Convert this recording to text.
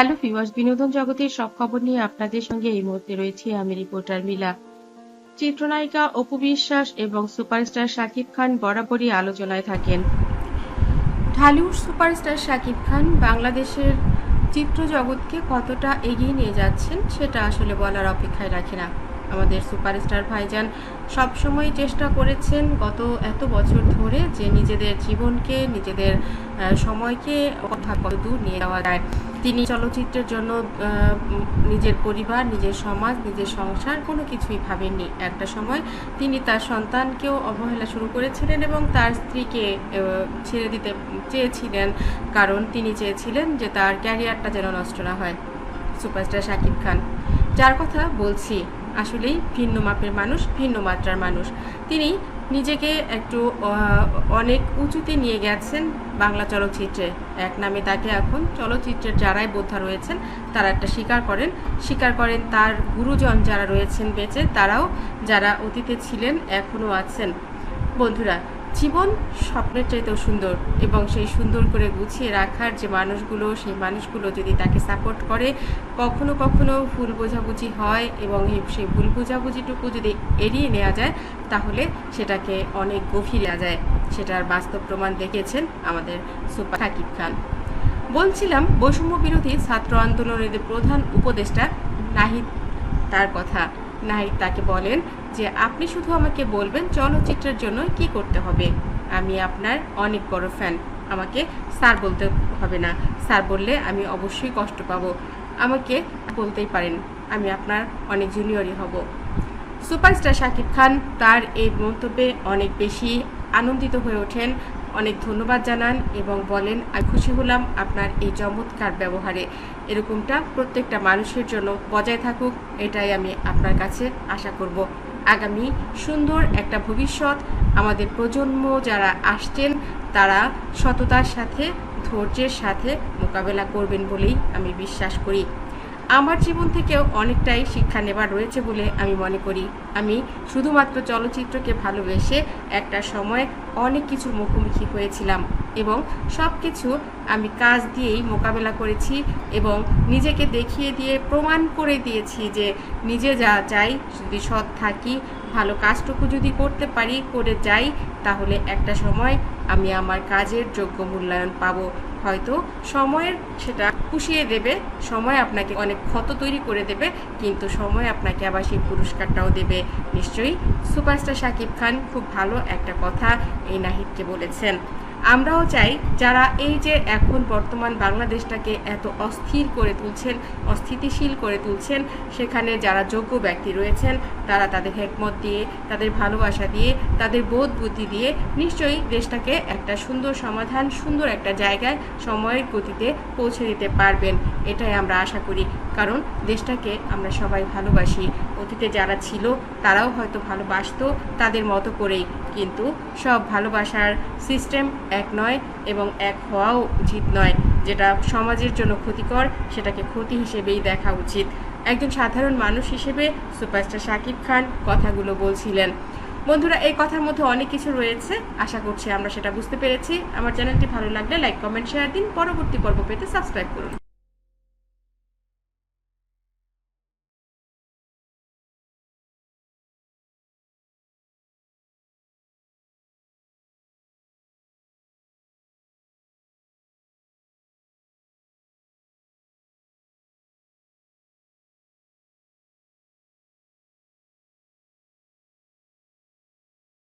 Hello viewers, বিনোদন জগতের সব খবর নিয়ে আপনাদের সঙ্গে এই মুহূর্তে রয়েছি আমি রিপোর্টার মিলা। চিত্রনায়িকা অপু বিশ্বাস এবং সুপারস্টার শাকিব খান বরাবরই আলোচনায় থাকেন। ঢালিউড সুপারস্টার শাকিব খান বাংলাদেশের চিত্র জগৎকে কতটা এগিয়ে নিয়ে যাচ্ছেন সেটা আসলে বলার অপেক্ষায় রাখে না। আমাদের সুপারস্টার ভাইজান সবসময় চেষ্টা করেছেন গত এত বছর ধরে যে নিজেদের জীবনকে, নিজেদের সময়কে কত দূর নিয়ে যাওয়া যায়। তিনি চলচ্চিত্রের জন্য নিজের পরিবার, নিজের সমাজ, নিজের সংসার কোনো কিছুই ভাবেননি। একটা সময় তিনি তার সন্তানকেও অবহেলা শুরু করেছিলেন এবং তার স্ত্রীকে ছেড়ে দিতে চেয়েছিলেন, কারণ তিনি চেয়েছিলেন যে তার ক্যারিয়ারটা যেন নষ্ট না হয়। সুপারস্টার শাকিব খান, যার কথা বলছি, আসলেই ভিন্ন মাপের মানুষ, ভিন্ন মাত্রার মানুষ। তিনি নিজেকে একটু অনেক উঁচুতে নিয়ে গেছেন বাংলা চলচ্চিত্রে। এক নামে তাকে এখন চলচ্চিত্রের যারাই বোদ্ধা রয়েছেন তারা একটা স্বীকার করেন তার গুরুজন যারা রয়েছেন বেঁচে, তারাও যারা অতীতে ছিলেন এখনও আছেন। বন্ধুরা, জীবন স্বপ্নের চাইতেও সুন্দর, এবং সেই সুন্দর করে গুছিয়ে রাখার যে মানুষগুলো, সেই মানুষগুলো যদি তাকে সাপোর্ট করে, কখনো কখনো ভুল বোঝাবুঝি হয় এবং সেই ভুল বোঝাবুঝিটুকু যদি এড়িয়ে নেওয়া যায় তাহলে সেটাকে অনেক গভীর নেওয়া যায়। সেটার বাস্তব প্রমাণ দেখিয়েছেন আমাদের সুপার শাকিব খান। বলছিলাম বৈষম্য বিরোধী ছাত্র আন্দোলনের প্রধান উপদেষ্টা নাহিদ, তার কথা। নাহিদ তাকে বলেন যে আপনি শুধু আমাকে বলবেন চলচ্চিত্রের জন্য কি করতে হবে। আমি আপনার অনেক বড় ফ্যান, আমাকে স্যার বলতে হবে না। স্যার বললে আমি অবশ্যই কষ্ট পাবো। আমাকে বলতেই পারেন, আমি আপনার অনেক জুনিয়রই হব। সুপারস্টার শাকিব খান তার এই মন্তব্যে অনেক বেশি আনন্দিত হয়ে ওঠেন, অনেক ধন্যবাদ জানান এবং বলেন আমি খুশি হলাম আপনার এই চমৎকার ব্যবহারে। এরকমটা প্রত্যেকটা মানুষের জন্য বজায় থাকুক, এটাই আমি আপনার কাছে আশা করব। আগামী সুন্দর একটা ভবিষ্যৎ আমাদের প্রজন্ম যারা আসছেন তারা সততার সাথে, ধৈর্যের সাথে মোকাবেলা করবেন বলেই আমি বিশ্বাস করি। আমার জীবন থেকেও অনেকটাই শিক্ষা নেবার রয়েছে বলে আমি মনে করি। আমি শুধুমাত্র চলচ্চিত্রকে ভালোবেসে একটা সময় অনেক কিছুর মুখোমুখি হয়েছিলাম এবং সব কিছু আমি কাজ দিয়েই মোকাবেলা করেছি এবং নিজেকে দেখিয়ে দিয়ে প্রমাণ করে দিয়েছি যে নিজে যা চাই, যদি সৎ থাকি, ভালো কাজটুকু যদি করতে পারি, করে যাই, তাহলে একটা সময় আমি আমার কাজের যোগ্য মূল্যায়ন পাবো। হয়তো সময়ের সেটা পুষিয়ে দেবে, সময় আপনাকে অনেক ক্ষত তৈরি করে দেবে, কিন্তু সময় আপনাকে আবার সেই পুরস্কারটাও দেবে নিশ্চয়ই। সুপারস্টার শাকিব খান খুব ভালো একটা কথা এই নাহিদকে বলেছেন। আমরাও চাই যারা এই যে এখন বর্তমান বাংলাদেশটাকে এত অস্থির করে তুলছেন, অস্থিতিশীল করে তুলছেন, সেখানে যারা যোগ্য ব্যক্তি রয়েছেন তারা তাদের হেকমত দিয়ে, তাদের ভালোবাসা দিয়ে, তাদের বোধ বুদ্ধি দিয়ে নিশ্চয়ই দেশটাকে একটা সুন্দর সমাধান, সুন্দর একটা জায়গায় সময়ের গতিতে পৌঁছে দিতে পারবেন, এটাই আমরা আশা করি। কারণ দেশটাকে আমরা সবাই ভালোবাসি। অতীতে যারা ছিল তারাও হয়তো ভালোবাসতো তাদের মতো করেই, কিন্তু সব ভালোবাসার সিস্টেম এক নয় এবং এক হওয়াও উচিত নয়। যেটা সমাজের জন্য ক্ষতিকর সেটাকে ক্ষতি হিসেবেই দেখা উচিত। একজন সাধারণ মানুষ হিসেবে সুপারস্টার শাকিব খান কথাগুলো বলছিলেন। বন্ধুরা, এই কথার মধ্যে অনেক কিছু রয়েছে, আশা করছি আমরা সেটা বুঝতে পেরেছি। আমার চ্যানেলটি ভালো লাগলে লাইক, কমেন্ট, শেয়ার দিন। পরবর্তী পর্ব পেতে সাবস্ক্রাইব করুন।